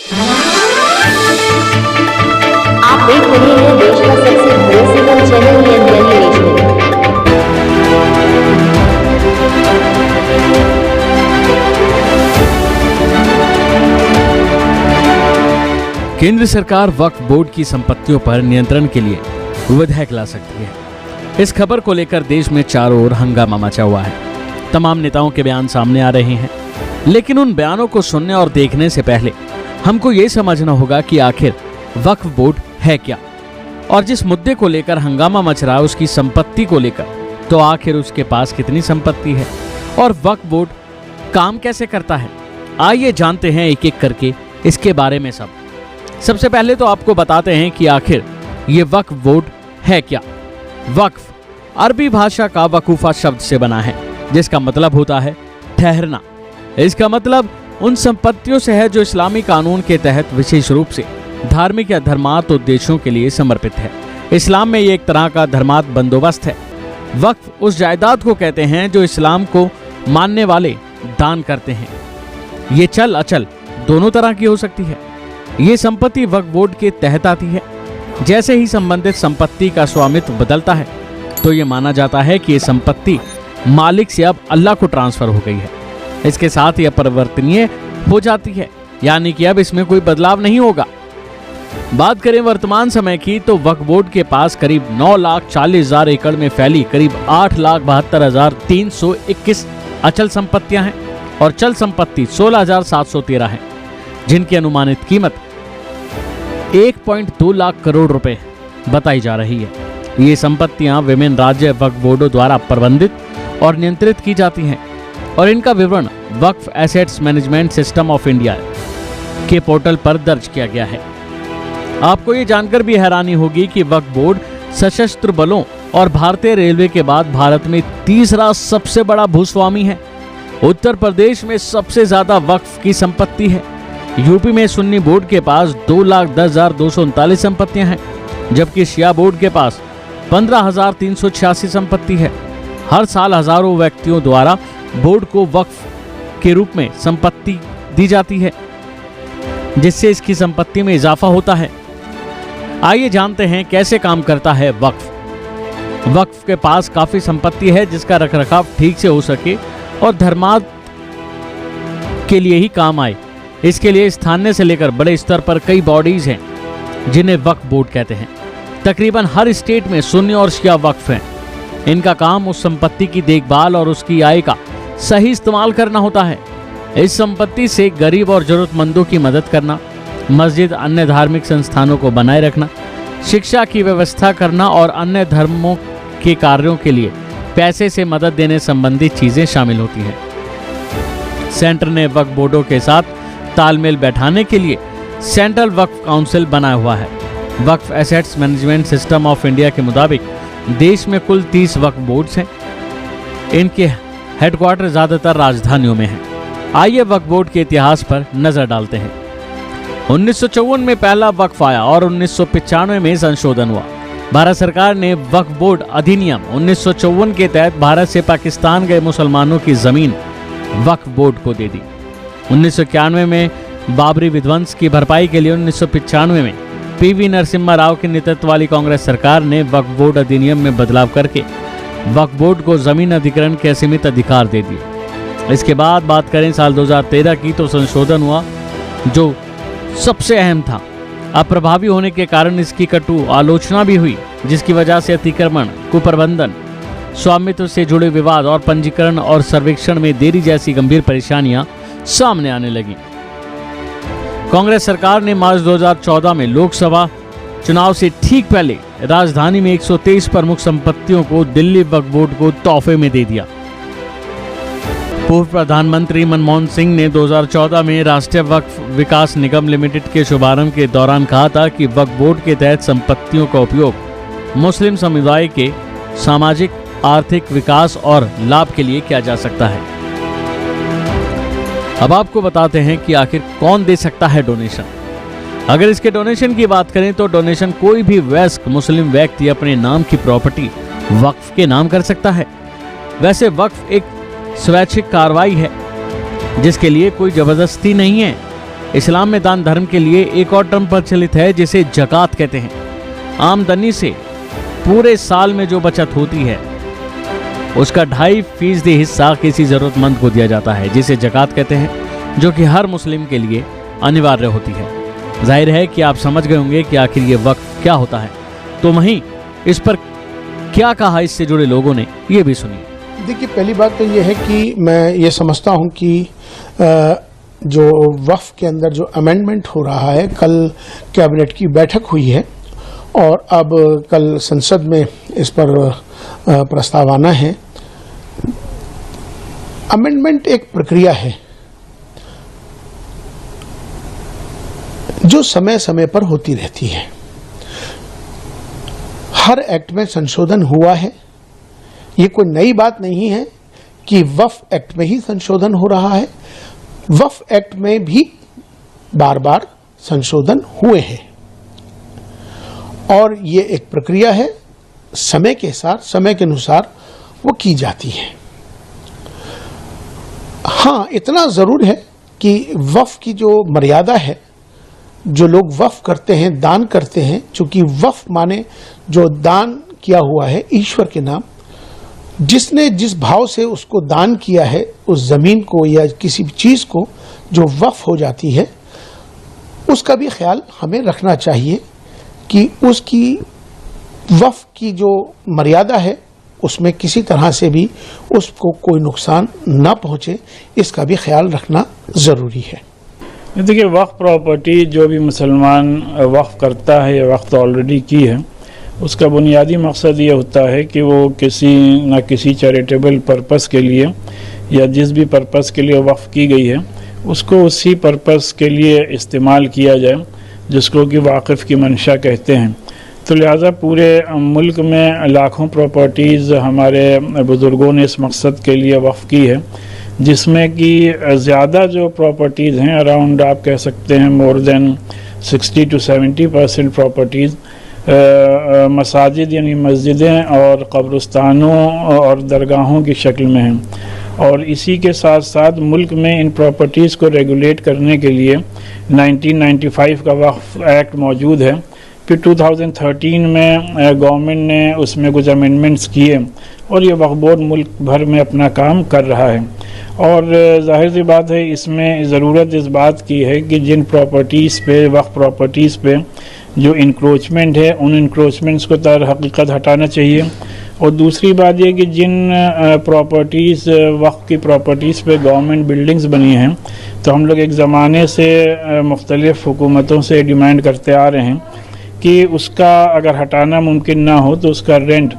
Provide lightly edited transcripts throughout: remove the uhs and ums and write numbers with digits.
आप देख रहे हैं देश का सबसे भरोसेमंद चैनल यानी नेशन। केंद्र सरकार वक्फ बोर्ड की संपत्तियों पर नियंत्रण के लिए विधेयक ला सकती है। इस खबर को लेकर देश में चारों ओर हंगामा मचा हुआ है। तमाम नेताओं के बयान सामने आ रहे हैं, लेकिन उन बयानों को सुनने और देखने से पहले हमको ये समझना होगा कि आखिर वक्फ बोर्ड है क्या, और जिस मुद्दे को लेकर हंगामा मच रहा है उसकी संपत्ति को लेकर, तो आखिर उसके पास कितनी संपत्ति है और वक्फ बोर्ड काम कैसे करता है। आइए जानते हैं एक एक करके इसके बारे में सब। सबसे पहले तो आपको बताते हैं कि आखिर ये वक्फ बोर्ड है क्या। वक्फ अरबी भाषा का वकूफा शब्द से बना है, जिसका मतलब होता है ठहरना। इसका मतलब उन संपत्तियों से है जो इस्लामी कानून के तहत विशेष रूप से धार्मिक या धर्मार्थ उद्देश्यों के लिए समर्पित है। इस्लाम में ये एक तरह का धर्मार्थ बंदोबस्त है। वक्फ उस जायदाद को कहते हैं जो इस्लाम को मानने वाले दान करते हैं। ये चल अचल दोनों तरह की हो सकती है। ये संपत्ति वक्फ बोर्ड के तहत आती है। जैसे ही संबंधित संपत्ति का स्वामित्व बदलता है तो ये माना जाता है कि ये संपत्ति मालिक से अब अल्लाह को ट्रांसफर हो गई है। इसके साथ यह परिवर्तनीय हो जाती है, यानी कि अब इसमें कोई बदलाव नहीं होगा। बात करें वर्तमान समय की तो वक्फ बोर्ड के पास करीब 9,40,000 एकड़ में फैली करीब 8,72,321 अचल संपत्तियां हैं और चल संपत्ति 16,713 है, जिनकी अनुमानित कीमत 1.2 लाख करोड़ रुपए बताई जा रही है। ये संपत्तियां विभिन्न राज्य वक्फ बोर्डों द्वारा प्रबंधित और नियंत्रित की जाती हैं और इनका विवरण Waqf assets management system of India के पोर्टल पर दर्ज किया गया है। आपको ये जानकर भी हैरानी होगी कि वक्फ बोर्ड सशस्त्र बलों और भारतीय रेलवे के बाद भारत में तीसरा सबसे बड़ा भूस्वामी है। उत्तर प्रदेश में सबसे ज्यादा वक्फ की संपत्ति है। यूपी में सुन्नी बोर्ड के पास 2,10,239 संपत्तियां हैं, जबकि शिया बोर्ड के पास 15,386 संपत्ति है। हर साल हजारों व्यक्तियों द्वारा बोर्ड को वक्फ के रूप में संपत्ति दी जाती है, जिससे इसकी संपत्ति में इजाफा होता है। आइए जानते हैं कैसे काम करता है वक्फ। वक्फ के पास काफी संपत्ति है जिसका रखरखाव ठीक से हो सके और धर्मार्थ के लिए ही काम आए। इसके लिए स्थानीय से लेकर बड़े स्तर पर कई बॉडीज हैं जिन्हें वक्फ बोर्ड कहते हैं। तकरीबन हर स्टेट में सुन्नी और शिया वक्फ हैं। इनका काम उस संपत्ति की देखभाल और उसकी आय का सही इस्तेमाल करना होता है। इस संपत्ति से गरीब और जरूरतमंदों की मदद करना, मस्जिद अन्य धार्मिक संस्थानों को बनाए रखना, शिक्षा की व्यवस्था करना और अन्य धर्मों के कार्यों के लिए पैसे से मदद देने संबंधी चीजें शामिल होती हैं। सेंटर ने वक्फ बोर्डों के साथ तालमेल बैठाने के लिए सेंट्रल वक्फ काउंसिल बनाया हुआ है। Waqf assets management system of India के मुताबिक देश में कुल 30 वक्फ बोर्ड्स हैं। इनके हेडक्वार्टर ज्यादातर राजधानियों में हैं। आइए वक्फ बोर्ड के इतिहास पर नजर डालते हैं। 1954 में पहला वक्फ आया और 1995 में संशोधन हुआ। भारत सरकार ने वक्फ बोर्ड अधिनियम 1954 के तहत भारत से पाकिस्तान गए मुसलमानों की जमीन वक्फ बोर्ड को दे दी। 1991 में बाबरी विध्वंस की भरपाई के लिए 1995 में पीवी नरसिम्हा राव के नेतृत्व वाली कांग्रेस सरकार ने वक्फ बोर्ड अधिनियम में बदलाव करके वक्फ बोर्ड को जमीन अधिग्रहण के असीमित अधिकार दे दिए। इसके बाद बात करें साल 2013 की तो संशोधन हुआ जो सबसे अहम था। अप्रभावी होने के कारण इसकी कटु आलोचना भी हुई, जिसकी वजह से अतिक्रमण, कुप्रबंधन, स्वामित्व से जुड़े विवाद और पंजीकरण और सर्वेक्षण में देरी जैसी गंभीर परेशानियां सामने आने लगी। कांग्रेस सरकार ने मार्च 2014 में लोकसभा चुनाव से ठीक पहले राजधानी में 123 प्रमुख संपत्तियों को दिल्ली वक्फ बोर्ड को तोहफे में दे दिया। पूर्व प्रधानमंत्री मनमोहन सिंह ने 2014 में राष्ट्रीय वक्फ विकास निगम लिमिटेड के शुभारंभ के दौरान कहा था कि वक्फ बोर्ड के तहत संपत्तियों का उपयोग मुस्लिम समुदाय के सामाजिक आर्थिक विकास और लाभ के लिए किया जा सकता है। अब आपको बताते हैं कि आखिर कौन दे सकता है डोनेशन। अगर इसके डोनेशन की बात करें तो डोनेशन कोई भी वयस्क मुस्लिम व्यक्ति अपने नाम की प्रॉपर्टी वक्फ के नाम कर सकता है। वैसे वक्फ एक स्वैच्छिक कार्रवाई है जिसके लिए कोई जबरदस्ती नहीं है। इस्लाम में दान धर्म के लिए एक और टर्म प्रचलित है जिसे ज़कात कहते हैं। आमदनी से पूरे साल में जो बचत होती है उसका 2.5% हिस्सा किसी ज़रूरतमंद को दिया जाता है, जिसे ज़कात कहते हैं, जो कि हर मुस्लिम के लिए अनिवार्य होती है। जाहिर है कि आप समझ गए होंगे कि आखिर ये वक्फ क्या होता है। तो वहीं इस पर क्या कहा इससे जुड़े लोगों ने, ये भी सुनिए। देखिए, पहली बात तो ये है कि मैं ये समझता हूँ कि जो वक्फ के अंदर जो अमेंडमेंट हो रहा है, कल कैबिनेट की बैठक हुई है और अब कल संसद में इस पर प्रस्ताव आना है। अमेंडमेंट एक प्रक्रिया है जो समय समय पर होती रहती है। हर एक्ट में संशोधन हुआ है। ये कोई नई बात नहीं है कि वक्फ एक्ट में ही संशोधन हो रहा है। वक्फ एक्ट में भी बार बार संशोधन हुए हैं और ये एक प्रक्रिया है, समय के साथ, समय के अनुसार वो की जाती है। हाँ, इतना जरूर है कि वक्फ की जो मर्यादा है, जो लोग वक्फ करते हैं, दान करते हैं, चूंकि वक्फ माने जो दान किया हुआ है ईश्वर के नाम, जिसने जिस भाव से उसको दान किया है, उस जमीन को या किसी भी चीज को जो वक्फ हो जाती है, उसका भी ख्याल हमें रखना चाहिए कि उसकी वक्फ की जो मर्यादा है उसमें किसी तरह से भी उसको कोई नुकसान न पहुंचे, इसका भी ख्याल रखना जरूरी है। देखिए, वक्फ प्रॉपर्टी जो भी मुसलमान वक्फ करता है या वक्फ ऑलरेडी की है, उसका बुनियादी मकसद ये होता है कि वो किसी न किसी चैरिटेबल पर्पस के लिए या जिस भी पर्पस के लिए वक्फ की गई है उसको उसी पर्पस के लिए इस्तेमाल किया जाए, जिसको कि वाक़िफ़ की मंशा कहते हैं। तो लिहाजा पूरे मुल्क में लाखों प्रॉपर्टीज़ हमारे बुज़ुर्गों ने इस मकसद के लिए वक्फ की है, जिसमें कि ज़्यादा जो प्रॉपर्टीज़ हैं, अराउंड आप कह सकते हैं मोर देन 60 to 70% प्रॉपर्टीज़ मसाजिद यानी मस्जिदें और कब्रिस्तानों और दरगाहों की शक्ल में हैं। और इसी के साथ साथ मुल्क में इन प्रॉपर्टीज़ को रेगुलेट करने के लिए 1995 का वक्फ एक्ट मौजूद है। फिर 2013 में गवर्नमेंट ने उसमें कुछ अमेंडमेंट्स किए और ये वक्फ बोर्ड मुल्क भर में अपना काम कर रहा है। और जाहिर सी बात है, इसमें ज़रूरत इस बात की है कि जिन प्रॉपर्टीज़ पे, वक्फ प्रॉपर्टीज़ पे जो इंक्रोचमेंट है, उन इंक्रोचमेंट्स को तर हकीकत हटाना चाहिए। और दूसरी बात यह कि जिन प्रॉपर्टीज़, वक्फ की प्रॉपर्टीज़ पे गवर्नमेंट बिल्डिंग्स बनी हैं, तो हम लोग एक ज़माने से मुख्तलिफ़ हुकूमतों से डिमांड करते आ रहे हैं कि उसका अगर हटाना मुमकिन ना हो तो उसका रेंट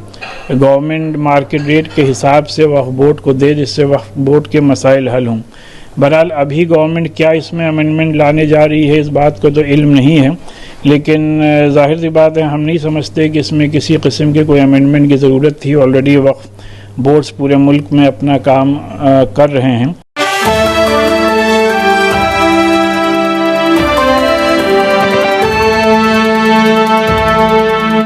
गवर्नमेंट मार्केट रेट के हिसाब से वक्फ बोर्ड को दे, जिससे वक्फ बोर्ड के मसाइल हल हों। बहरहाल अभी गवर्नमेंट क्या इसमें अमेंडमेंट लाने जा रही है, इस बात को तो इल्म नहीं है, लेकिन जाहिर सी बात है हम नहीं समझते कि इसमें किसी किस्म के कोई अमेंडमेंट की ज़रूरत थी। ऑलरेडी वक्फ बोर्ड्स पूरे मुल्क में अपना काम कर रहे हैं।